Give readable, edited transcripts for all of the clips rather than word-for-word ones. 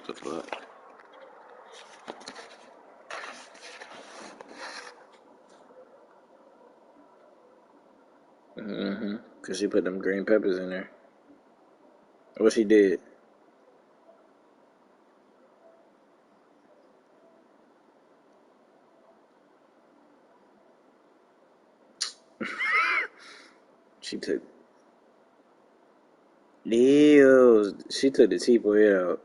What the fuck? Because she put them green peppers in there. What she did? She took... Ew. She took the T-boy out.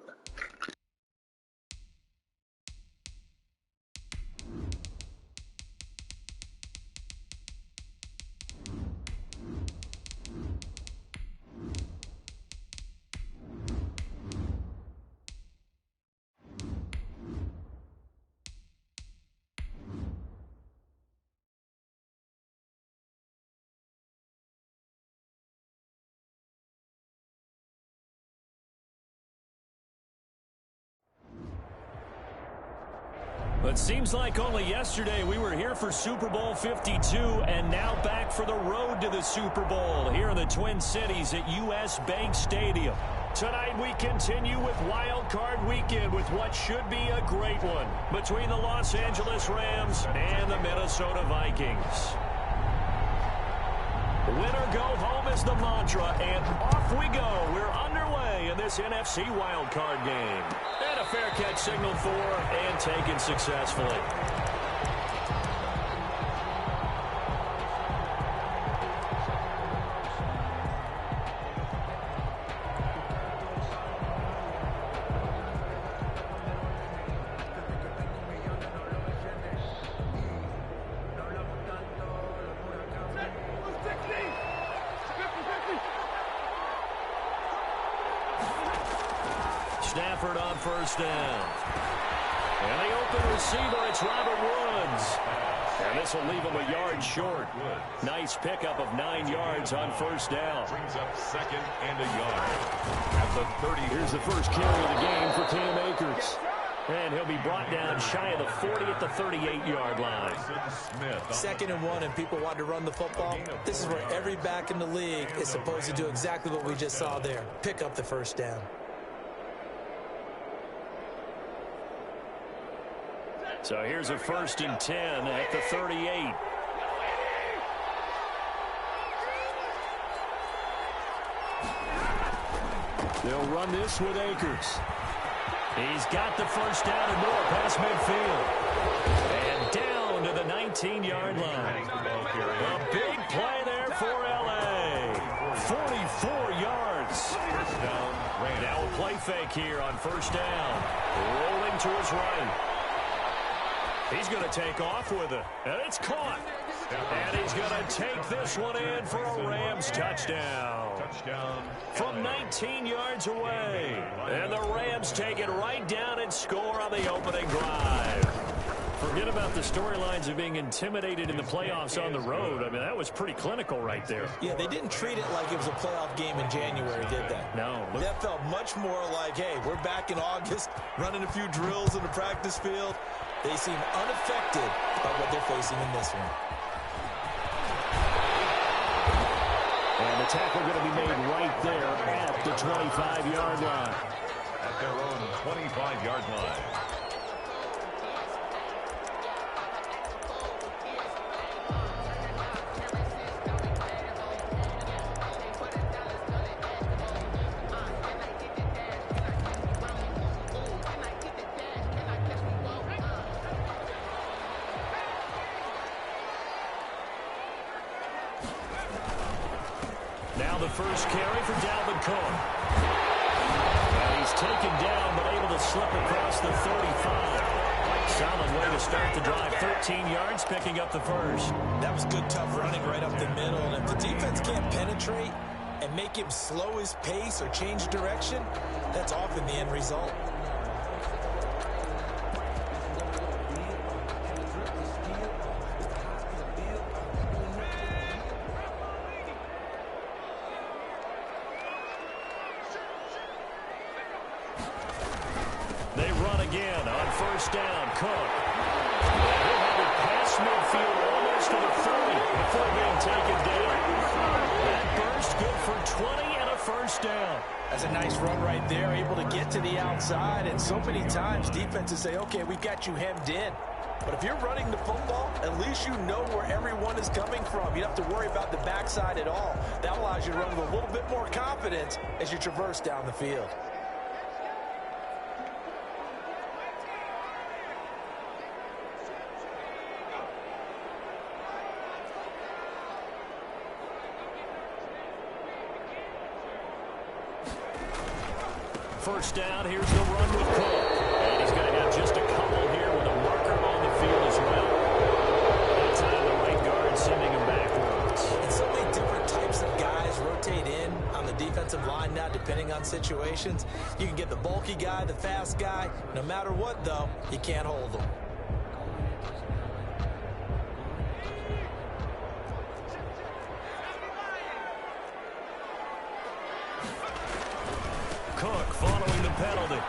It seems like only yesterday we were here for Super Bowl 52 and now back for the road to the Super Bowl here in the Twin Cities at US Bank Stadium. Tonight we continue with Wild Card Weekend with what should be a great one between the Los Angeles Rams and the Minnesota Vikings. Winner go home is the mantra, and off we go. We're underway in this NFC wildcard game. And a fair catch signaled for and taken successfully. Stafford on first down. And the open receiver, it's Robert Woods. And this will leave him a yard short. Nice pickup of 9 yards on first down. Brings up second and a yard. At the 30. Here's the first carry of the game for Cam Akers. And he'll be brought down shy of the 40 at the 38-yard line. Second and 1, and people want to run the football. This is where every back in the league is supposed to do exactly what we just saw there. Pick up the first down. So here's a 1st and 10 at the 38. They'll run this with Akers. He's got the first down and more past midfield. And down to the 19-yard line. A big play there for L.A. 44 yards. Now a play fake here on first down. Rolling to his right. He's going to take off with it. And it's caught. And he's going to take this one in for a Rams touchdown. From 19 yards away. And the Rams take it right down and score on the opening drive. Forget about the storylines of being intimidated in the playoffs on the road. I mean, that was pretty clinical right there. Yeah, they didn't treat it like it was a playoff game in January, did they? No. That felt much more like, hey, we're back in August, running a few drills in the practice field. They seem unaffected by what they're facing in this one. And the tackle going to be made right there at the 25-yard line. At their own 25-yard line. Now the first carry for Dalvin Cook. And he's taken down, but able to slip across the 35. Solid way to start the drive. 13 yards, picking up the first. That was good, tough running right up the middle. And if the defense can't penetrate and make him slow his pace or change direction, that's often the end result. They run again on first down. Cook. And he'll have it past midfield almost to the 30 before being taken down. That burst good for 20 and a first down. That's a nice run right there, able to get to the outside. And so many times defenses say, okay, we've got you hemmed in. But if you're running the football, at least you know where everyone is coming from. You don't have to worry about the backside at all. That allows you to run with a little bit more confidence as you traverse down the field. First down, here's the run with Cook. And he's going to have just a couple here with a marker on the field as well. That time the right guard sending him backwards. And so many different types of guys rotate in on the defensive line now, depending on situations. You can get the bulky guy, the fast guy. No matter what, though, you can't hold them. Cook following the penalty.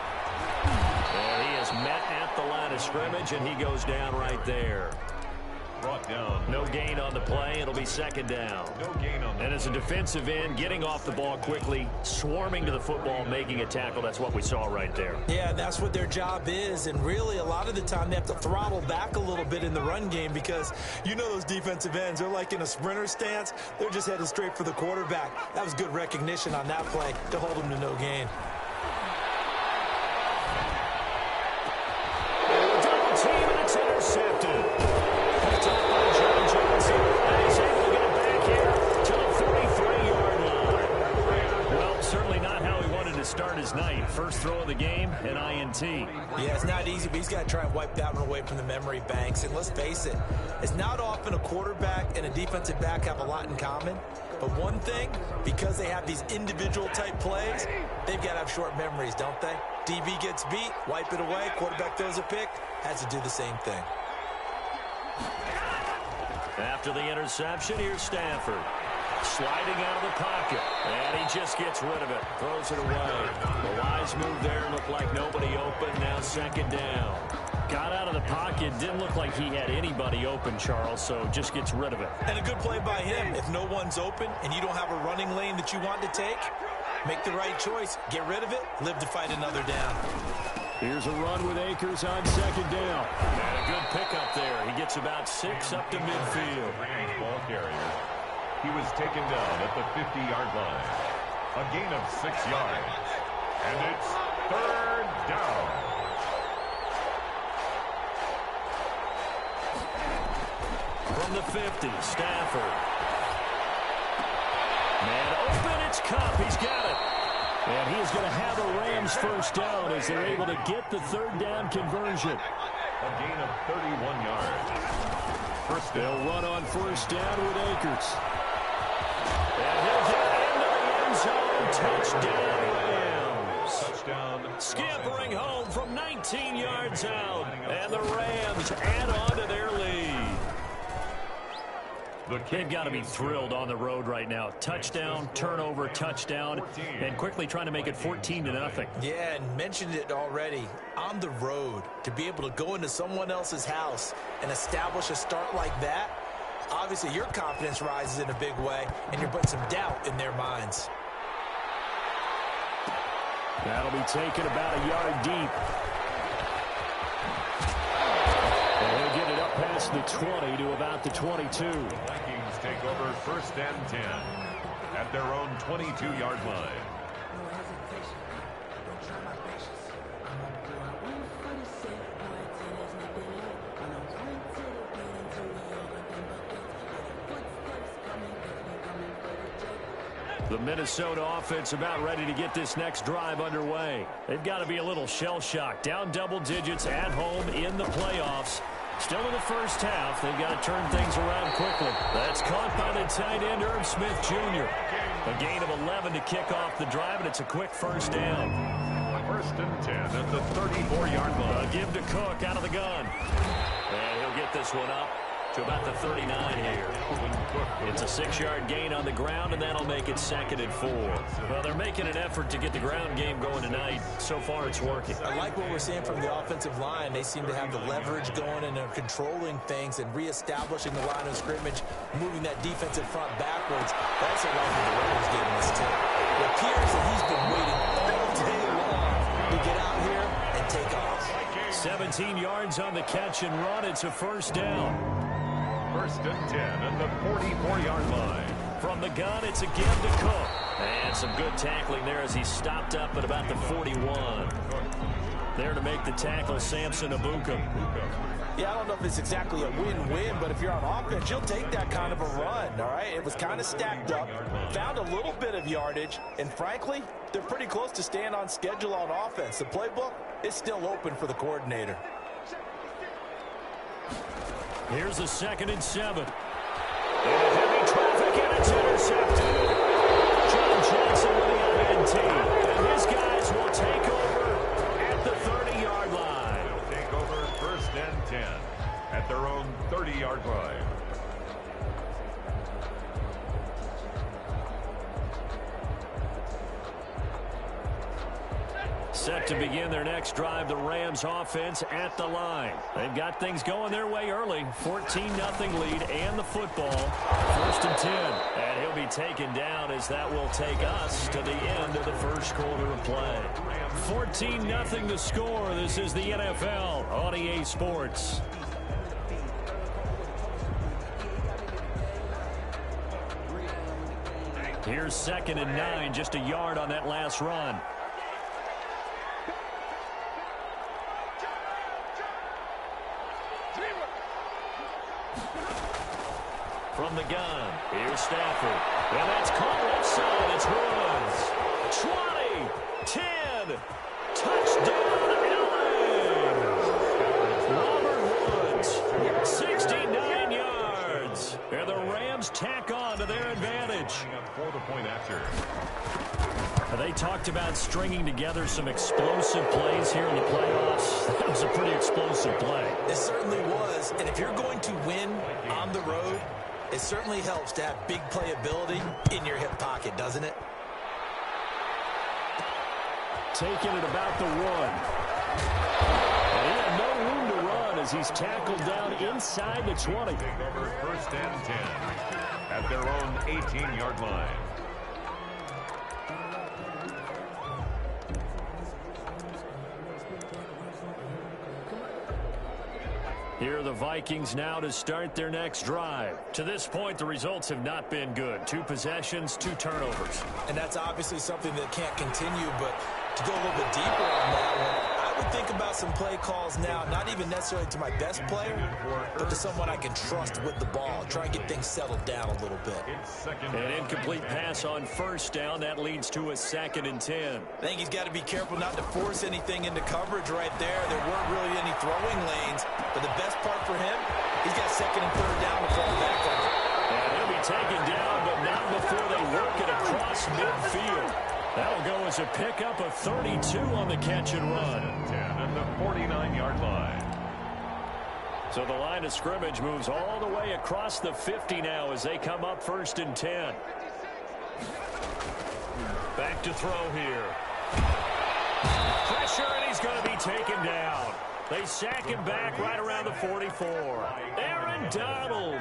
And he is met at the line of scrimmage, and he goes down right there. Brought down. No gain on the play. It'll be second down. No gain on the And as a play. defensive end, getting off the ball quickly, swarming to the football, making a tackle, that's what we saw right there. Yeah, and that's what their job is. And really, a lot of the time, they have to throttle back a little bit in the run game because you know those defensive ends, they're like in a sprinter stance. They're just headed straight for the quarterback. That was good recognition on that play to hold them to no gain. Double team, and it's intercepted. Picked up by John Johnson. And he's able to get it back here to the 43-yard line. Well, certainly not how he wanted to start his night. First throw of the game, an INT. Yeah, it's not easy, but he's got to try and wipe that one away from the memory banks. And let's face it, it's not often a quarterback and a defensive back have a lot in common. But one thing, because they have these individual type plays, they've got to have short memories, don't they? DB gets beat, wipe it away, quarterback throws a pick, has to do the same thing. After the interception, here's Stafford. Sliding out of the pocket, and he just gets rid of it. Throws it away. The wise move there, looked like nobody open. Now second down. Got out of the pocket, didn't look like he had anybody open, Charles, so just gets rid of it. And a good play by him. If no one's open and you don't have a running lane that you want to take, make the right choice. Get rid of it, live to fight another down. Here's a run with Akers on second down. And a good pickup there. He gets about 6 up to midfield. Rams ball carrier. He was taken down at the 50-yard line. A gain of 6 yards. And it's third down. From the 50, Stafford. Man open, it's Kupp. He's got it. And he is going to have a Rams first down as they're able to get the third down conversion. A gain of 31 yards. First They'll down. run on first down with Akers. And he'll get into the end zone. Touchdown, Rams. Touchdown. Scampering home from 19 yards out. And the Rams add on to their lead. They've got to be thrilled on the road right now. Touchdown, turnover, touchdown, and quickly trying to make it 14-0. Yeah, and mentioned it already. On the road, to be able to go into someone else's house and establish a start like that, obviously your confidence rises in a big way, and you're putting some doubt in their minds. That'll be taken about a yard deep. And he'll get it up past the 20 to about the 22. Vikings take over first and 10 at their own 22-yard line. The Minnesota offense about ready to get this next drive underway. They've got to be a little shell-shocked. Down double digits at home in the playoffs. Still in the first half. They've got to turn things around quickly. That's caught by the tight end, Herb Smith Jr. A gain of 11 to kick off the drive, and it's a quick first down. First and 10 at the 34-yard line. A give to Cook out of the gun. And he'll get this one up to about the 39 here. It's a 6-yard gain on the ground, and that'll make it 2nd and 4. Well, they're making an effort to get the ground game going tonight. So far, it's working. I like what we're seeing from the offensive line. They seem to have the leverage going, and they're controlling things and reestablishing the line of scrimmage, moving that defensive front backwards. That's a lot of the Raiders getting this too. With appears that he's been waiting all day long to get out here and take off. 17 yards on the catch and run. It's a first down. First and 10 at the 44-yard line. From the gun, it's again to Cook. And some good tackling there as he stopped up at about the 41. There to make the tackle, Samson Ebukam. Yeah, I don't know if it's exactly a win-win, but if you're on offense, you'll take that kind of a run, all right? It was kind of stacked up, found a little bit of yardage, and frankly, they're pretty close to staying on schedule on offense. The playbook is still open for the coordinator. Here's a 2nd and 7. And heavy traffic, and it's intercepted. John Johnson with the INT. And his guys will take over at the 30-yard line. They'll take over first and 10 at their own 30-yard line. Set to begin their next drive, the Rams offense at the line. They've got things going their way early. 14-0 lead and the football. First and 10. And he'll be taken down as that will take us to the end of the first quarter of play. 14-0 the score. This is the NFL on EA Sports. Here's 2nd and 9, just a yard on that last run. From the gun, here's Stafford. And that's caught left side. It's Woods. 20, 10, touchdown, LA. Robert Woods, 69 yards. And the Rams tack on to their advantage. For the point after. They talked about stringing together some explosive plays here in the playoffs. That was a pretty explosive play. It certainly was. And if you're going to win on the road, it certainly helps to have big playability in your hip pocket, doesn't it? Taking it about the 1. And he had no room to run as he's tackled down inside the 20. Take over first and 10 at their own 18-yard line. Here are the Vikings now to start their next drive. To this point, the results have not been good. 2 possessions, 2 turnovers. And that's obviously something that can't continue, but to go a little bit deeper on that one, I would think about some play calls now, not even necessarily to my best player, but to someone I can trust with the ball. Try and get things settled down a little bit. An incomplete pass on first down. That leads to a 2nd and 10. I think he's got to be careful not to force anything into coverage right there. There weren't really any throwing lanes, but the best part for him, he's got 2nd and 3rd down to fall back on. And he'll be taken down, but not before they work it across midfield. That'll go as a pickup of 32 on the catch and run. 10 at the 49-yard line. So the line of scrimmage moves all the way across the 50 now as they come up 1st and 10. Back to throw here. Pressure, and he's going to be taken down. They sack him back right around the 44. Aaron Donald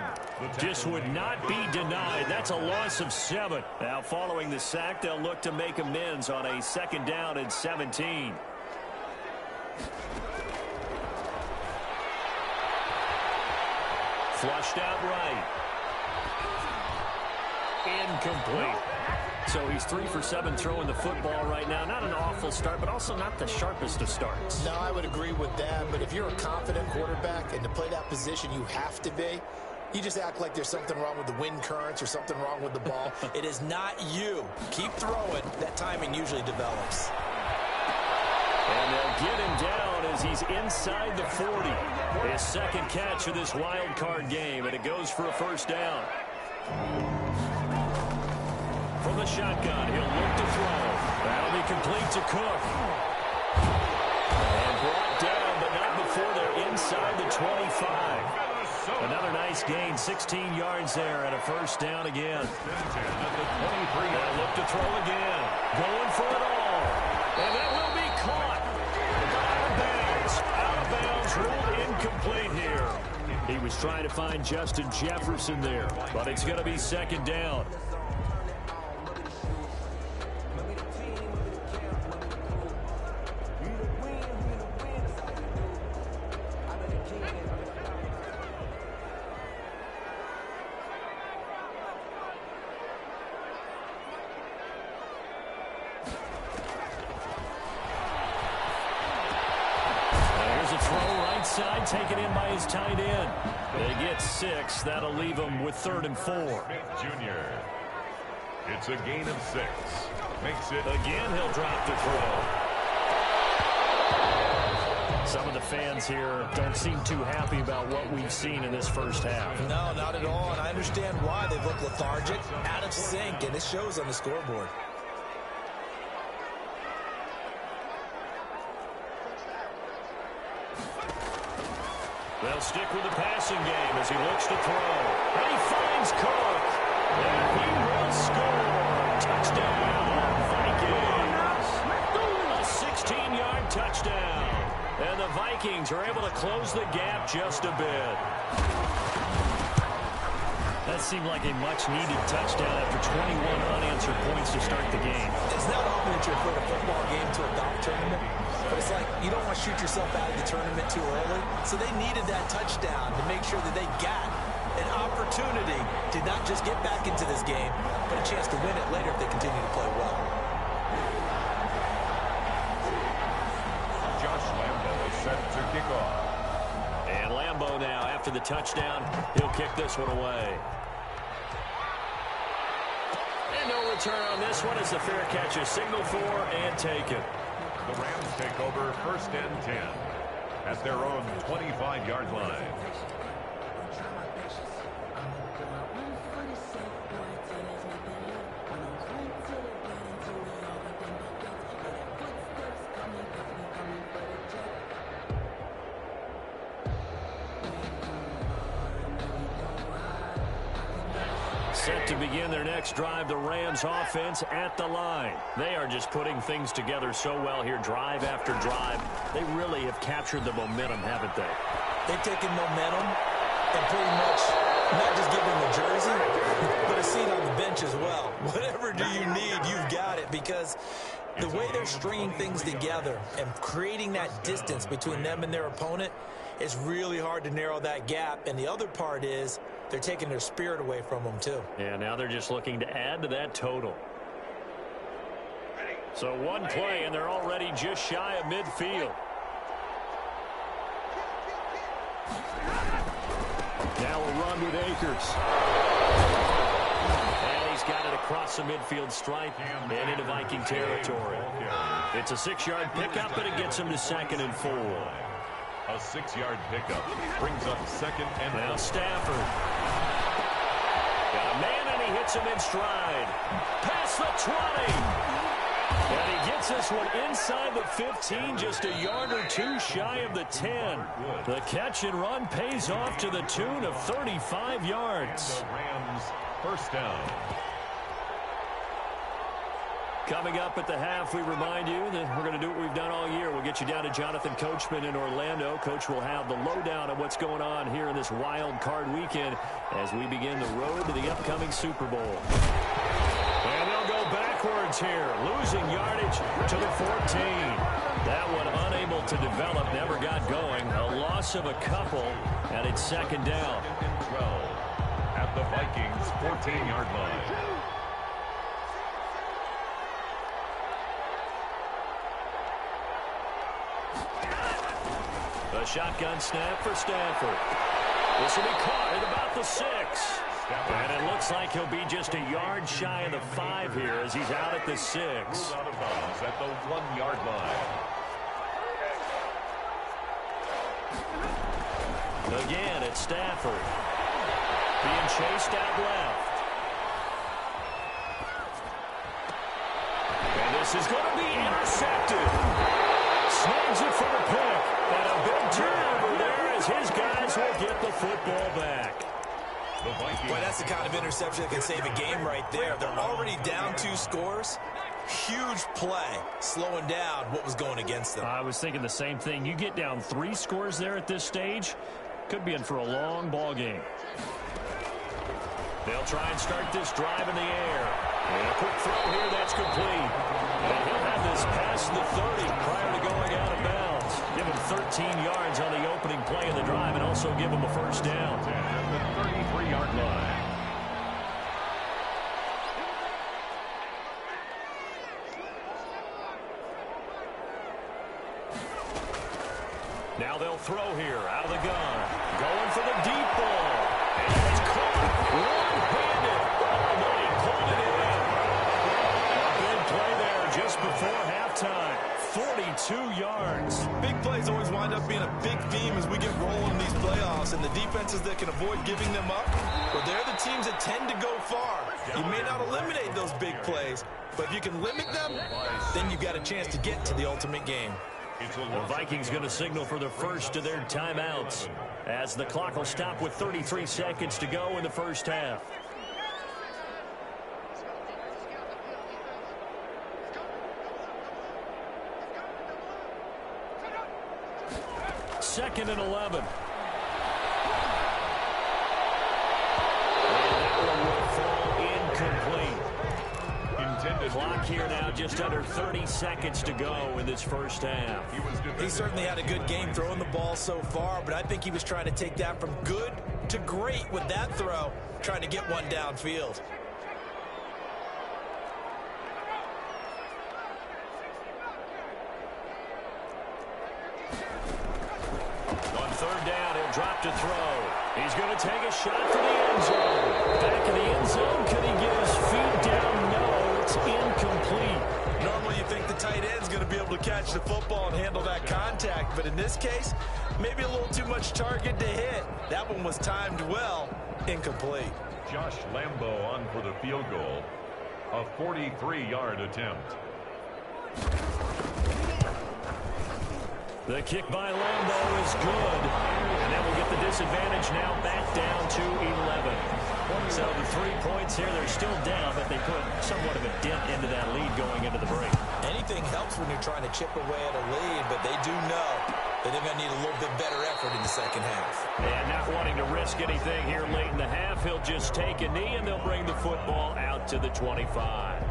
just would not be denied. That's a loss of 7. Now following the sack, they'll look to make amends on a 2nd down and 17. Flushed out right. Incomplete. So he's 3 for 7 throwing the football right now. Not an awful start, but also not the sharpest of starts. No, I would agree with that. But if you're a confident quarterback and to play that position, you have to be. You just act like there's something wrong with the wind currents or something wrong with the ball. It is not you. Keep throwing. That timing usually develops. And they'll get him down as he's inside the 40. His 2nd catch of this wild card game, and it goes for a 1st down. From the shotgun, he'll look to throw. That'll be complete to Cook. And brought down, but not before they're inside the 25. Another nice gain, 16 yards there, and a 1st down again. They'll look to throw again. Going for it all. And that will be caught. Out of bounds, ruled incomplete here. He was trying to find Justin Jefferson there, but it's going to be 2nd down. side, taken in by his tight end. They get 6. That'll leave them with 3rd and 4. Smith Jr. It's a gain of 6. Makes it. Again, he'll drop the throw. Some of the fans here don't seem too happy about what we've seen in this first half. No, not at all, and I understand why. They look lethargic, out of sync, and it shows on the scoreboard. They'll stick with the passing game as he looks to throw. And he finds Cook. And he will score. Touchdown, Vikings. A 16-yard touchdown. And the Vikings are able to close the gap just a bit. That seemed like a much-needed touchdown after 21 unanswered points to start the game. It's not often that you're putting a football game to a golf tournament, but it's like you don't want to shoot yourself out of the tournament too early. So they needed that touchdown to make sure that they got an opportunity to not just get back into this game, but a chance to win it later if they continue to play well. Josh Lambo is set to kick off. And Lambo now, after the touchdown, he'll kick this one away. And no return on this one as the fair catch is signaled for and taken. The Rams take over 1st and 10 at their own 25-yard line. Set to begin their next drive, the Rams offense at the line. They are just putting things together so well here, drive after drive. They really have captured the momentum, haven't they? They've taken momentum and pretty much not just given them a jersey, but a seat on the bench as well. Whatever do you need, you've got it, because the way they're stringing things together and creating that distance between them and their opponent, it's really hard to narrow that gap. And the other part is they're taking their spirit away from them, too. Yeah, now they're just looking to add to that total. So one play, and they're already just shy of midfield. Now a run with Akers. And he's got it across the midfield stripe and into Viking territory. It's a 6-yard pickup, but it gets him to 2nd and 4. A 6-yard pickup brings up 2nd and 4. Now Stafford. Got a man, and he hits him in stride. Past the 20. And he gets this one inside the 15, just a yard or two shy of the 10. The catch and run pays off to the tune of 35 yards. The Rams 1st down. Coming up at the half, we remind you that we're going to do what we've done all year. We'll get you down to Jonathan Coachman in Orlando. Coach will have the lowdown of what's going on here in this wild card weekend as we begin the road to the upcoming Super Bowl. And they'll go backwards here, losing yardage to the 14. That one unable to develop, never got going. A loss of a couple, and it's 2nd down. 12 at the Vikings 14-yard line. A shotgun snap for Stafford. This will be caught at about the 6. And it looks like he'll be just a yard shy of the 5 here as he's out at the 6. Out of bounds at the 1-yard line. Again, it's Stafford. Being chased out left. And this is going to be intercepted. Snags it for the pick. And a big turnover there as his guys will get the football back. Boy, that's the kind of interception that can save a game right there. They're already down 2 scores. Huge play, slowing down what was going against them. I was thinking the same thing. You get down 3 scores there at this stage, could be in for a long ball game. They'll try and start this drive in the air. And a quick throw here, that's complete. And he'll have this past the 30 prior to going out of bounds. Give him 13 yards on the opening play of the drive and also give him a 1st down. At the 33-yard line. Now they'll throw here out of the gun. Going for the deep ball. And it's caught one-handed. Oh, no, he pulled it in. A big play there just before halftime. 42 yards. Big plays always wind up being a big theme as we get rolling in these playoffs, and the defenses that can avoid giving them up, well, they're the teams that tend to go far. You may not eliminate those big plays, but if you can limit them, then you've got a chance to get to the ultimate game. The Vikings going to signal for the first of their timeouts as the clock will stop with 33 seconds to go in the first half. Second and 11. And that one will fall incomplete. Clock here now, just under 30 seconds to go in this first half. He certainly had a good game throwing the ball so far, but I think he was trying to take that from good to great with that throw, trying to get one downfield. On third down, he'll drop to throw. He's going to take a shot for the end zone. Back in the end zone, can he get his feet down? No, it's incomplete. Normally you think the tight end's going to be able to catch the football and handle that contact, but in this case, maybe a little too much target to hit. That one was timed well, incomplete. Josh Lambo on for the field goal. A 43-yard attempt. The kick by Lambo is good. And then we'll get the disadvantage now back down to 11. So the 3 points here, they're still down, but they put somewhat of a dent into that lead going into the break. Anything helps when you're trying to chip away at a lead, but they do know that they're going to need a little bit better effort in the second half. And not wanting to risk anything here late in the half, he'll just take a knee, and they'll bring the football out to the 25.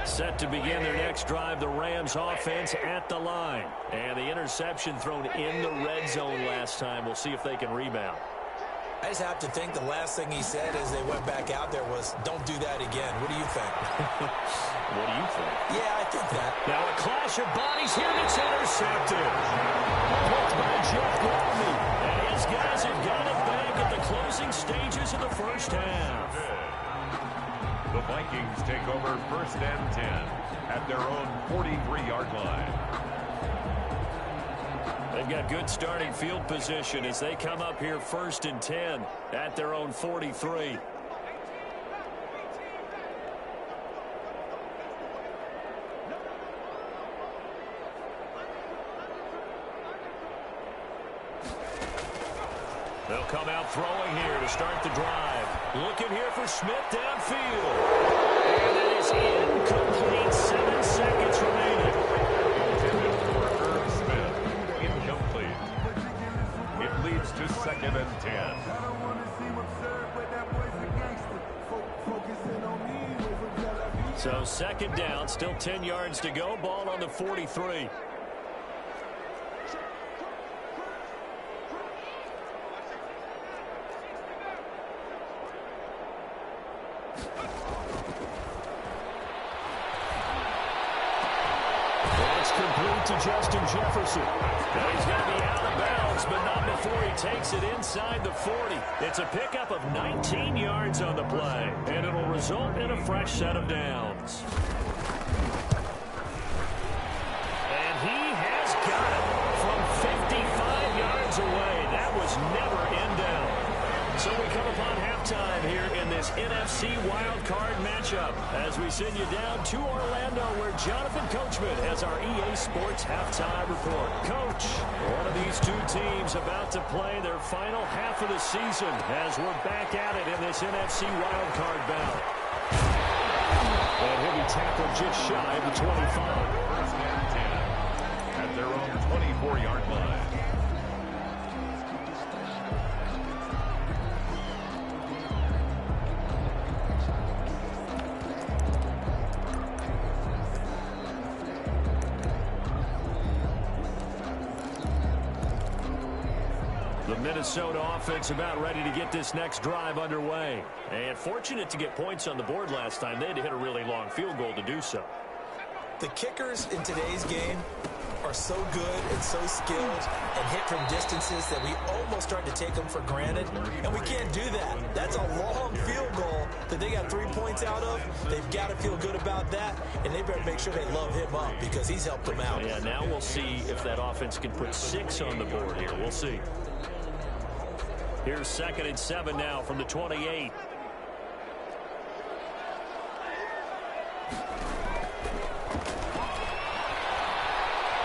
Set to begin their next drive, the Rams offense at the line. And the interception thrown in the red zone last time. We'll see if they can rebound. I just have to think the last thing he said as they went back out there was, don't do that again. What do you think? What do you think? Yeah, I think that. Now a clash of bodies here, and it's intercepted. Picked by Jeff Gladney. And his guys have got it back at the closing stages of the first half. The Vikings take over first and 10 at their own 43-yard line. They've got good starting field position as they come up here first and 10 at their own 43. They'll come out throwing here to start the drive. Looking here for Smith downfield. And that is incomplete. 7 seconds remaining. Intended for Irv Smith. Incomplete. It leads to second and 10. So second down, still 10 yards to go. Ball on the 43. To Justin Jefferson. Now he's going to be out of bounds, but not before he takes it inside the 40. It's a pickup of 19 yards on the play, and it'll result in a fresh set of downs. And he has got it from 55 yards away. That was never in doubt. So we come upon halftime here in this NFC wildcard matchup as we send you down to Orlando where Jonathan Coachman has our EA Sports halftime report. Coach, one of these two teams about to play their final half of the season as we're back at it in this NFC wildcard bout. And he'll be tackled just shy of the 25. First and 10 at their own 24-yard line. The Minnesota offense about ready to get this next drive underway. And fortunate to get points on the board last time. They had to hit a really long field goal to do so. The kickers in today's game are so good and so skilled and hit from distances that we almost start to take them for granted. And we can't do that. That's a long field goal that they got 3 points out of. They've got to feel good about that, and they better make sure they love him up because he's helped them out. Yeah, now we'll see if that offense can put 6 on the board here. We'll see. Here's 2nd and 7 now from the 28.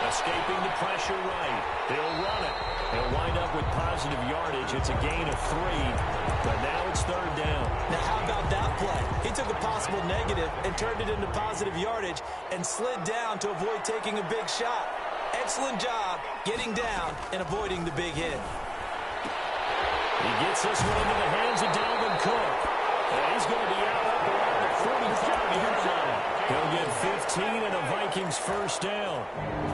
Escaping the pressure right. He'll run it. He'll wind up with positive yardage. It's a gain of 3, but now it's 3rd down. Now, how about that play? He took a possible negative and turned it into positive yardage and slid down to avoid taking a big shot. Excellent job getting down and avoiding the big hit. He gets this one into the hands of Dalvin Cook. And he's going to be out up around the 45-yard line. He'll get 15 and a Vikings 1st down.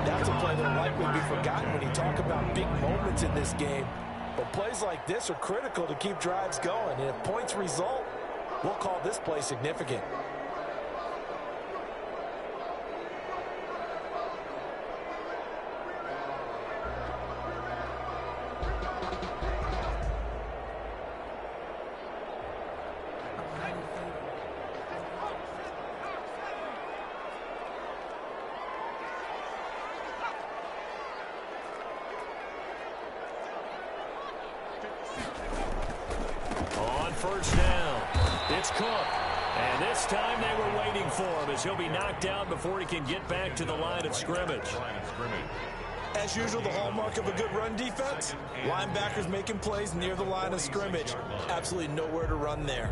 That's a play that'll likely be forgotten when you talk about big moments in this game. But plays like this are critical to keep drives going. And if points result, we'll call this play significant. On 1st down, it's Cook. And this time they were waiting for him as he'll be knocked out before he can get back to the line of scrimmage. As usual, the hallmark of a good run defense, linebackers making plays near the line of scrimmage. Absolutely nowhere to run there.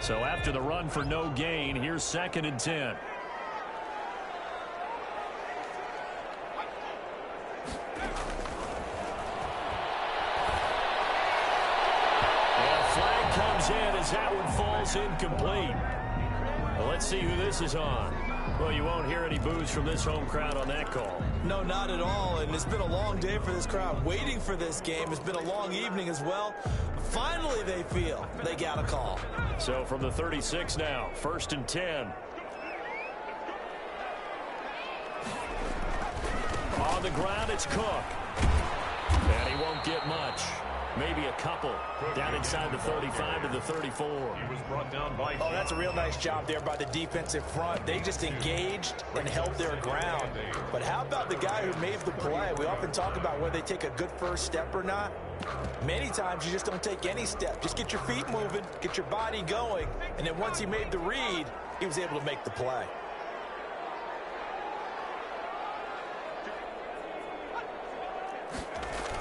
So after the run for no gain, here's 2nd and 10. In as that one falls incomplete. Well, let's see who this is on. Well, you won't hear any boos from this home crowd on that call. No, not at all. And it's been a long day for this crowd waiting for this game. It's been a long evening as well. Finally, they feel they got a call. So from the 36 now, 1st and 10. On the ground, it's Cook. And he won't get much. Maybe a couple down inside the 35 to the 34. He was brought down by... Oh, that's a real nice job there by the defensive front. They just engaged and held their ground. But how about the guy who made the play? We often talk about whether they take a good first step or not. Many times you just don't take any step. Just get your feet moving, get your body going, and then once he made the read, he was able to make the play.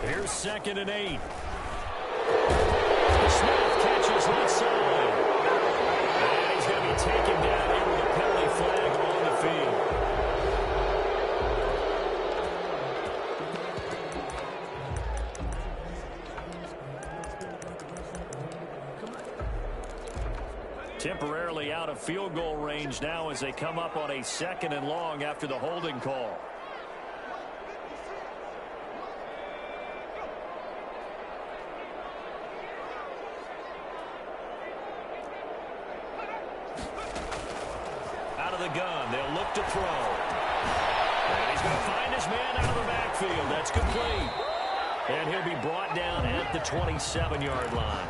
Here's 2nd and 8. Smith catches left side. And he's going to be taken down here with a penalty flag on the field. Temporarily out of field goal range now as they come up on a 2nd and long after the holding call. Out of the gun, they'll look to throw. And he's going to find his man out of the backfield. That's complete. And he'll be brought down at the 27-yard line.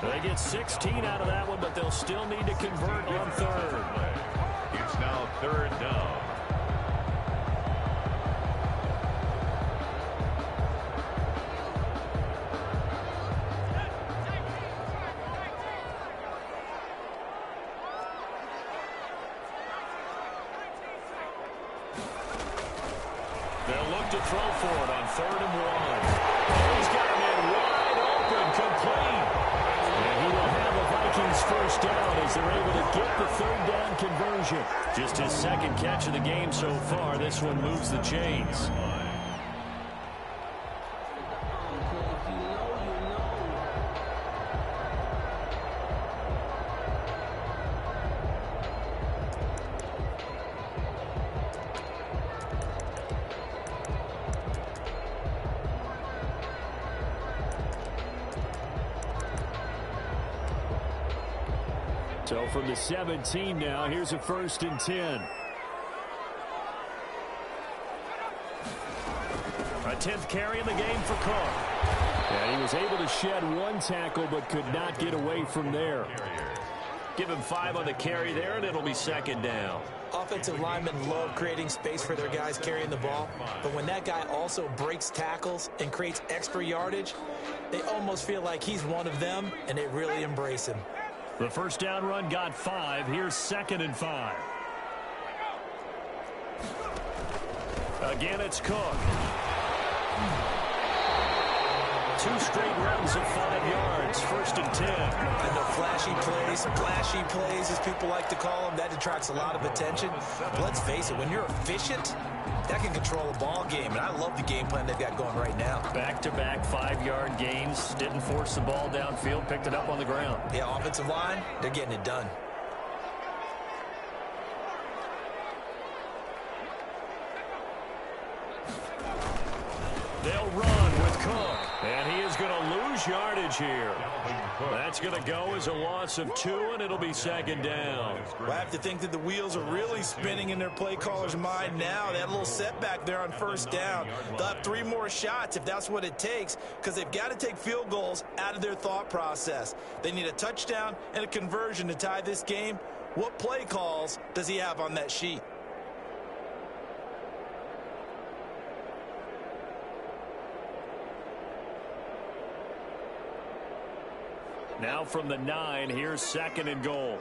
They get 16 out of that one, but they'll still need to convert on 3rd. It's now 3rd down. They'll look to throw for it on 3rd and 1. He's got him in wide open, complete. And he will have a Vikings 1st down as they're able to get the 3rd down conversion. Just his 2nd catch of the game so far. This one moves the chains. So from the 17 now, here's a 1st and 10. A 10th carry in the game for Cook. And he was able to shed 1 tackle but could not get away from there. Give him 5 on the carry there, and it'll be 2nd down. Offensive linemen love creating space for their guys carrying the ball, but when that guy also breaks tackles and creates extra yardage, they almost feel like he's one of them, and they really embrace him. The 1st down run got 5. Here's 2nd and 5. Again, it's Cook. 2 straight runs of 5 yards, 1st and 10. And the flashy plays, as people like to call them, that attracts a lot of attention. But let's face it, when you're efficient, that can control a ball game. And I love the game plan they've got going right now. Back-to-back 5-yard gains. Didn't force the ball downfield, picked it up on the ground. Yeah, offensive line, they're getting it done. They'll run with Cook. And he is going to lose yardage here. That's going to go as a loss of 2, and it'll be 2nd down. Well, I have to think that the wheels are really spinning in their play caller's mind now. They had a little setback there on 1st down. They'll have 3 more shots if that's what it takes, because they've got to take field goals out of their thought process. They need a touchdown and a conversion to tie this game. What play calls does he have on that sheet? Now from the 9, here's 2nd and goal.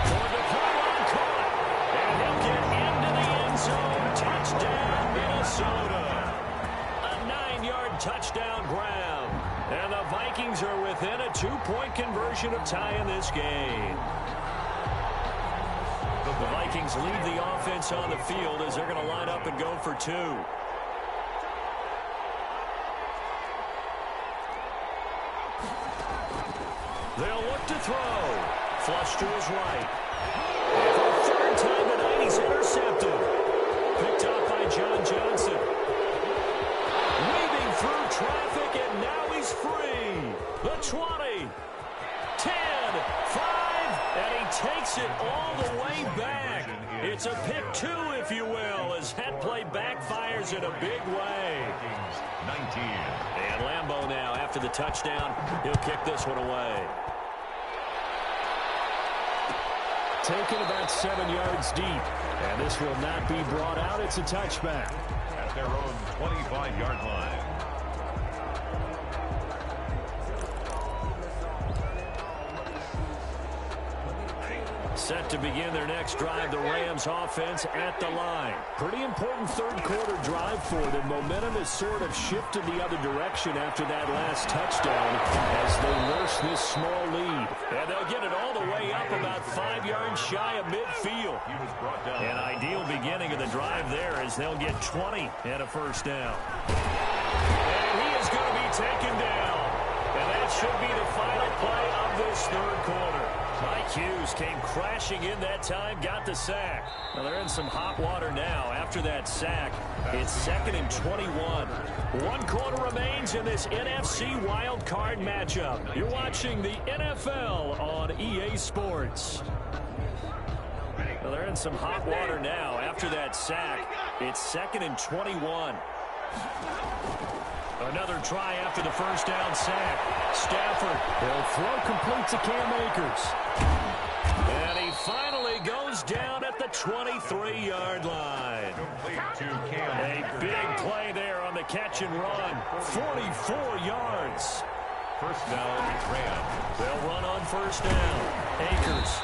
Toward the pylon, caught. And he'll get into the end zone. Touchdown, Minnesota. A 9-yard touchdown grab. And the Vikings are within a 2-point conversion of tying this game. The Vikings leave the offense on the field as they're going to line up and go for 2. They'll look to throw. Flush to his right. And for the 3rd time tonight, he's intercepted. Picked up by John Johnson. Weaving through traffic, and now he's free. The 20. 10. 5. And he takes it all the way back. It's a pick 2, if you will, as that play backfires in a big way. 19. And Lambeau now, after the touchdown, he'll kick this one away. Taken about 7 yards deep. And this will not be brought out. It's a touchback. At their own 25-yard line. Set to begin their next drive, the Rams offense at the line. Pretty important 3rd quarter drive for them. Momentum has sort of shifted the other direction after that last touchdown as they nurse this small lead. And they'll get it all the way up about 5 yards shy of midfield. An ideal beginning of the drive there as they'll get 20 and a 1st down. And he is going to be taken down. And that should be the final play of this 3rd quarter. Mike Hughes came crashing in that time, got the sack. Well, they're in some hot water now. After that sack, it's 2nd and 21. 1 quarter remains in this NFC wild card matchup. You're watching the NFL on EA Sports. Well, they're in some hot water now. After that sack, it's 2nd and 21. Another try after the 1st down sack. Stafford, he'll throw complete to Cam Akers. And he finally goes down at the 23-yard line. A big play there on the catch and run. 44 yards. 1st down, Rams. They'll run on 1st down. Akers.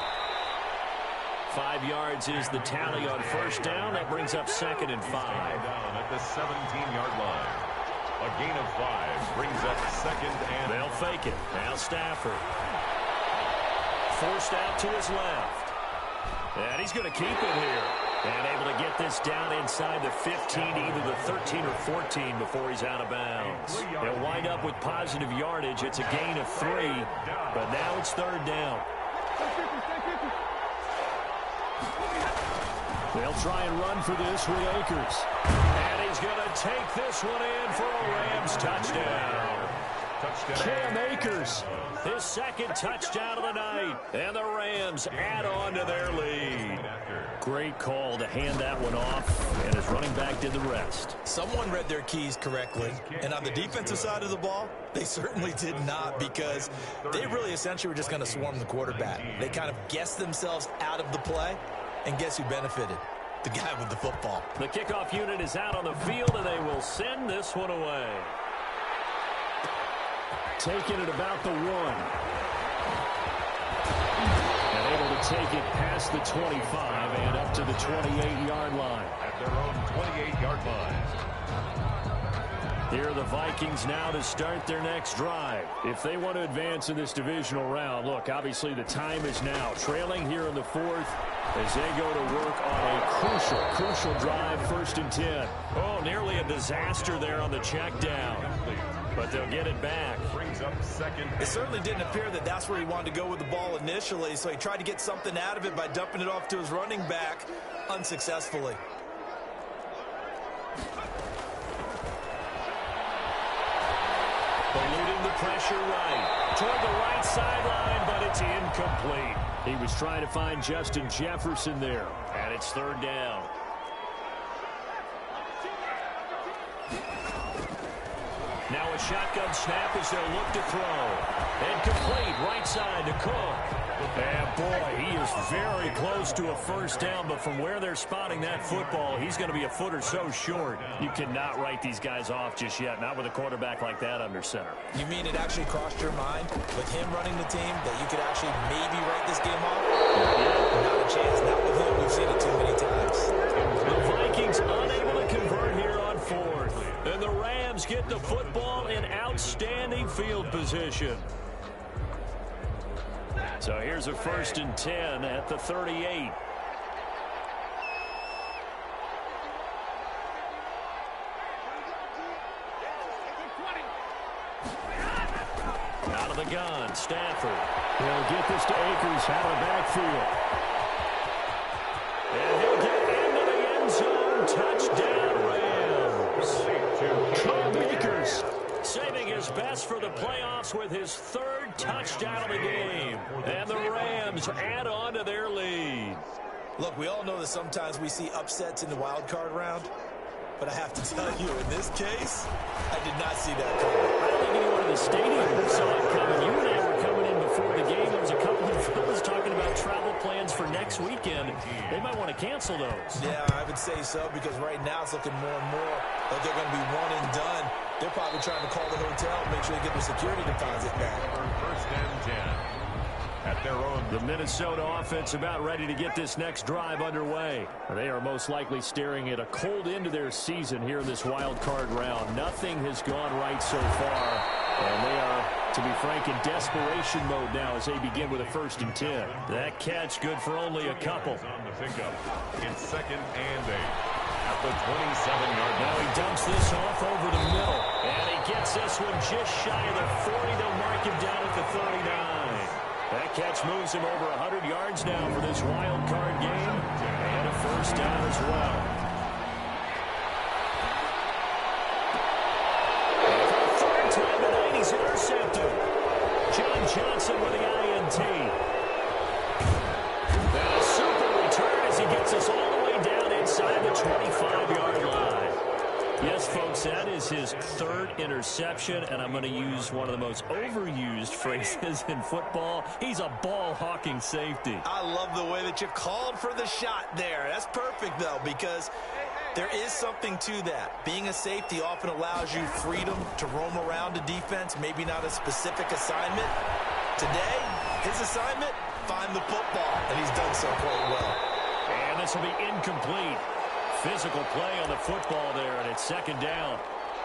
5 yards is the tally on 1st down. That brings up 2nd and 5. Down at the 17-yard line. A gain of 5 brings up 2nd and... They'll fake it. Now Stafford. Forced out to his left. And he's going to keep it here. And able to get this down inside the 15 to either the 13 or 14 before he's out of bounds. They'll wind up with positive yardage. It's a gain of 3, but now it's 3rd down. They'll try and run for this with Akers. And he's going to take this one in for a Rams touchdown. Cam Akers, his second touchdown of the night, and the Rams add on to their lead. Great call to hand that one off, and his running back did the rest. Someone read their keys correctly, and on the defensive side of the ball, they certainly did not, because they really essentially were just going to swarm the quarterback. They kind of guessed themselves out of the play, and guess who benefited? The guy with the football. The kickoff unit is out on the field, and they will send this one away. Taking it about the 1. And able to take it past the 25 and up to the 28-yard line. At their own 28-yard line. Here are the Vikings now to start their next drive. If they want to advance in this divisional round, look, obviously the time is now. Trailing here in the 4th as they go to work on a crucial drive, 1st and 10. Oh, nearly a disaster there on the check down. But they'll get it back. Brings up second. It certainly didn't appear that that's where he wanted to go with the ball initially, so he tried to get something out of it by dumping it off to his running back unsuccessfully. Eluding the pressure right. Toward the right sideline, but it's incomplete. He was trying to find Justin Jefferson there, and it's 3rd down. Now a shotgun snap as they'll look to throw. And complete, right side to Cook. And boy, he is very close to a 1st down, but from where they're spotting that football, he's going to be a foot or so short. You cannot write these guys off just yet, not with a quarterback like that under center. You mean it actually crossed your mind with him running the team that you could actually maybe write this game off? Not a chance, not with him. We've seen it too many times. The Vikings unable to convert here on 4th. And the Rams get the football in outstanding field position. So here's a 1st and 10 at the 38. Out of the gun, Stafford. He'll get this to Akers out of the backfield. And he'll get into the end zone. Touchdown, Rams. Cam Akers saving his best for the playoffs with his 3rd touchdown of the game. And the Rams add on to their lead. Look, we all know that sometimes we see upsets in the wild card round. But I have to tell you, in this case, I did not see that coming. I don't think anyone in the stadium saw it coming. You and I were coming in before the game. There was a couple of fellas talking about travel plans for next weekend. They might want to cancel those. Yeah, I would say so, because right now it's looking more and more like they're going to be one and done. They're probably trying to call the hotel, make sure they get their security deposit back. 1st and 10. At their own. The Minnesota offense about ready to get this next drive underway. They are most likely staring at a cold end to their season here in this wild card round. Nothing has gone right so far, and they are, to be frank, in desperation mode now as they begin with a 1st and 10. That catch good for only a couple. On the pickup. It's 2nd and 8. At the 27-yard line. Now he dumps this off over the middle, and he gets this one just shy of the 40. They'll mark him down at the 39. That catch moves him over 100 yards now for this wild card game, and a 1st down as well. And for the 3rd time tonight, he's intercepted. John Johnson with the INT. And a super return as he gets us all the way down inside the 25-yard line. Yes, folks, that is his 3rd interception, and I'm going to use one of the most overused phrases in football. He's a ball-hawking safety. I love the way that you called for the shot there. That's perfect, though, because there is something to that. Being a safety often allows you freedom to roam around a defense, maybe not a specific assignment. Today, his assignment, find the football, and he's done so quite well. And this will be incomplete. Physical play on the football there, and it's 2nd down.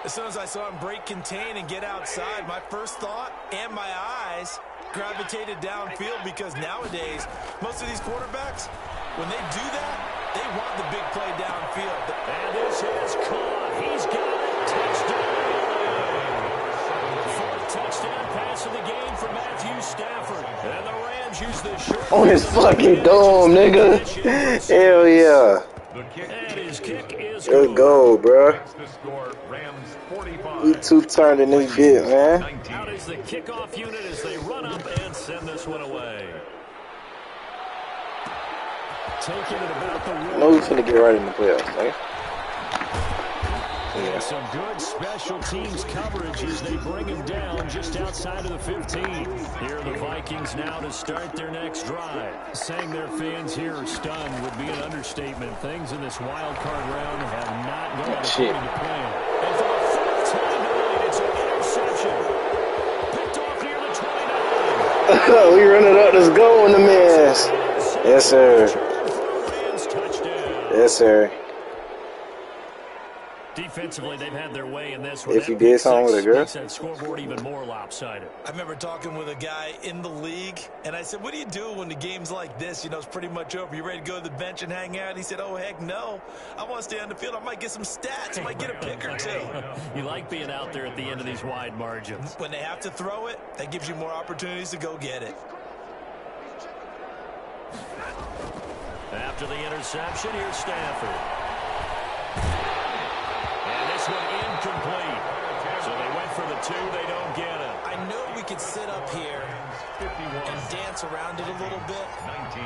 As soon as I saw him break contain and get outside, my first thought and my eyes gravitated downfield, because nowadays, most of these quarterbacks, when they do that, they want the big play downfield. And this is caught. He's got it. Touchdown. 4th touchdown pass of the game for Matthew Stafford. And the Rams use the short On his fucking dome, nigga. Hell yeah. The kick And his kick is Good goal, bro. The score, Rams 45. We two turned in this bit, man. 19. out is the kickoff unit as they run up and send this one away. Taking it about the I know we finna get right in the playoffs, right? And some good special teams coverage as they bring him down just outside of the 15. Here are the Vikings now to start their next drive. Saying their fans here are stunned would be an understatement. Things in this wild card round have not gone according to plan. And for the fourth time tonight, it's an interception. Picked off near the 29. We run it up. Let's go in the mess. Yes, sir. Touchdown. Yes, sir. Defensively, they've had their way in this one. If you did something with a girl. Makes that scoreboard even more lopsided. I remember talking with a guy in the league, and I said, what do you do when the game's like this? You know, it's pretty much over. You ready to go to the bench and hang out? He said, oh, heck no. I want to stay on the field. I might get some stats. I might get a pick or two. You like being out there at the end of these wide margins. When they have to throw it, that gives you more opportunities to go get it. After the interception, here's Stafford. And this one incomplete. So they went for the 2. They don't get it. I know we could sit up here and dance around it a little bit. 19.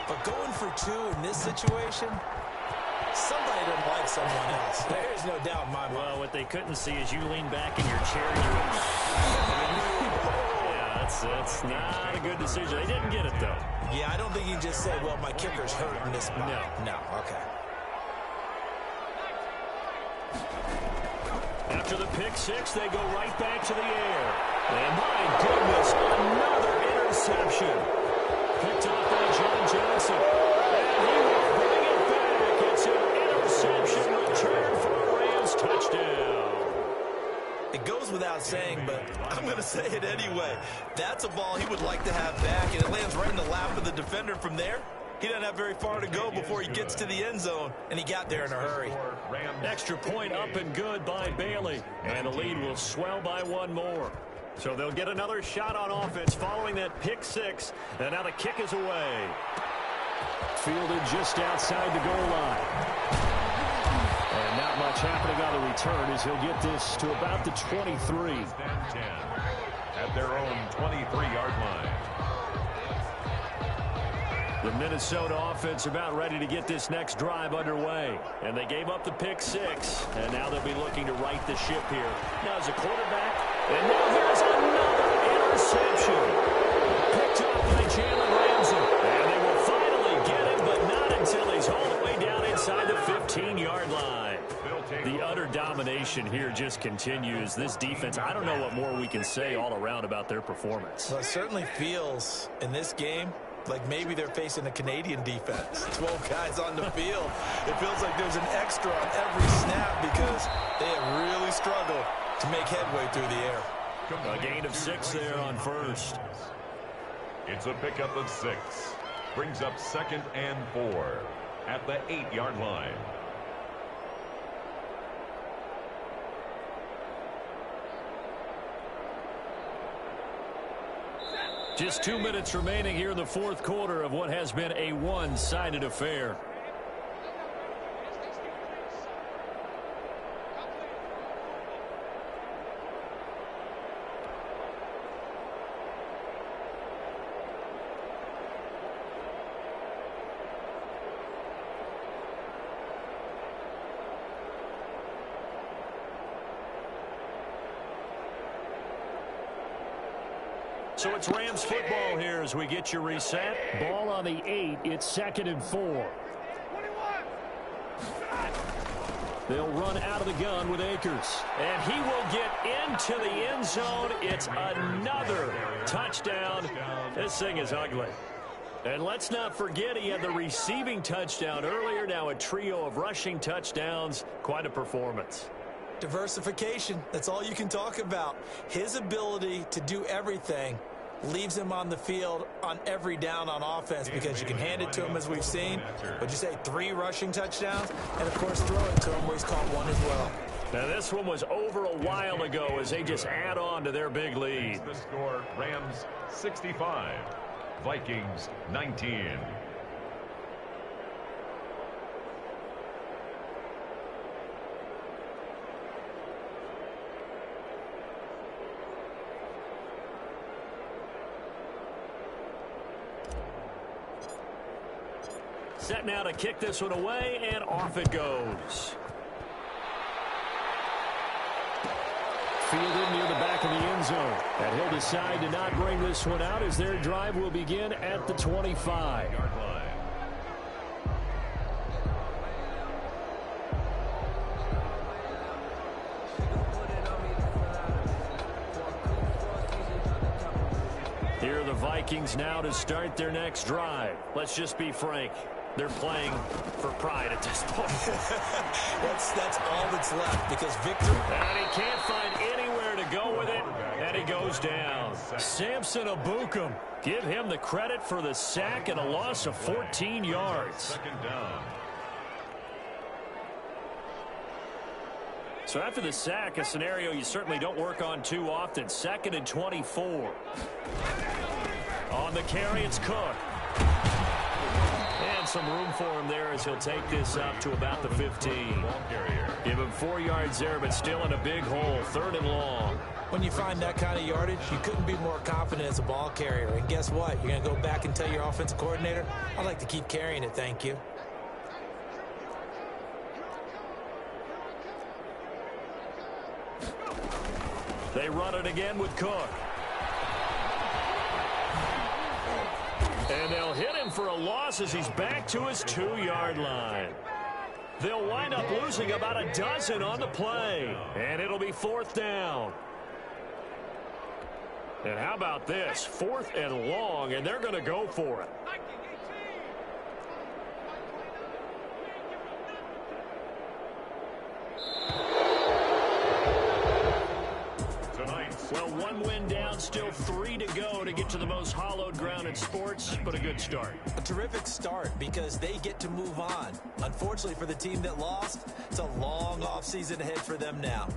But going for 2 in this situation, somebody doesn't like someone else. There's no doubt in my mind. Well, what they couldn't see is you lean back in your chair. Yeah, that's not a good decision. They didn't get it, though. Yeah, I don't think you can just say, well, my kicker's hurt in this spot. No, okay. After the pick 6, they go right back to the air. And my goodness, another interception. Picked off by John Johnson. And he will bring it back. It's an interception return for a Rams touchdown. It goes without saying, but I'm going to say it anyway. That's a ball he would like to have back, and it lands right in the lap of the defender from there. He doesn't have very far to go before he gets to the end zone, and he got there in a hurry. Extra point up and good by Bailey. And the lead will swell by 1 more. So they'll get another shot on offense following that pick 6. And now the kick is away. Fielded just outside the goal line. And not much happening on the return as he'll get this to about the 23. At their own 23-yard line. The Minnesota offense about ready to get this next drive underway. And they gave up the pick 6. And now they'll be looking to right the ship here. Now as a quarterback. And now here's another interception. Picked up by Jalen Ramsey. And they will finally get him, but not until he's all the way down inside the 15-yard line. The utter domination here just continues. This defense, I don't know what more we can say all around about their performance. Well, it certainly feels in this game like maybe they're facing a Canadian defense. 12 guys on the field. It feels like there's an extra on every snap because they have really struggled to make headway through the air. A gain of 6 there on first. It's a pickup of 6. Brings up 2nd and 4 at the 8-yard line. Just 2 minutes remaining here in the 4th quarter of what has been a one-sided affair. So it's Rams football here as we get you reset. Ball on the 8. It's 2nd and 4. They'll run out of the gun with Akers. And he will get into the end zone. It's another touchdown. This thing is ugly. And let's not forget he had the receiving touchdown earlier. Now a trio of rushing touchdowns. Quite a performance. Diversification, that's all you can talk about. His ability to do everything leaves him on the field on every down on offense because you can hand it to him as we've seen. Would you say 3 rushing touchdowns? And, of course, throw it to him where he's caught 1 as well. Now, this one was over a while ago as they just add on to their big lead. The score, Rams 65, Vikings 19. Set now to kick this one away, and off it goes. Fielded near the back of the end zone. And he'll decide to not bring this one out as their drive will begin at the 25-yard line. Here are the Vikings now to start their next drive. Let's just be frank. They're playing for pride at this point. that's all that's left because Victor... And he can't find anywhere to go with it, and he goes down. Samson Ebukam. Give him the credit for the sack and a loss of 14 yards. Second down. So after the sack, a scenario you certainly don't work on too often. 2nd and 24. On the carry, it's Cook. And some room for him there as he'll take this up to about the 15. Give him 4 yards there, but still in a big hole. 3rd and long. When you find that kind of yardage, you couldn't be more confident as a ball carrier. And guess what? You're going to go back and tell your offensive coordinator, I'd like to keep carrying it, thank you. They run it again with Cook. And they'll hit him for a loss as he's back to his 2-yard line. They'll wind up losing about a dozen on the play. And it'll be 4th down. And how about this? 4th and long, and they're going to go for it. Well, 1 win down, still 3 to go to get to the most hallowed ground in sports, but a good start. A terrific start because they get to move on. Unfortunately for the team that lost, it's a long offseason ahead for them now.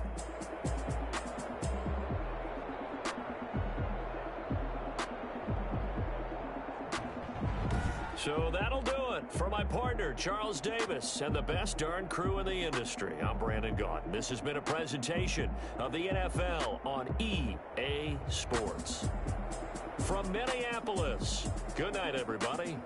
So that'll do it for my partner, Charles Davis, and the best darn crew in the industry. I'm Brandon Gaudin. This has been a presentation of the NFL on EA Sports. From Minneapolis, good night, everybody.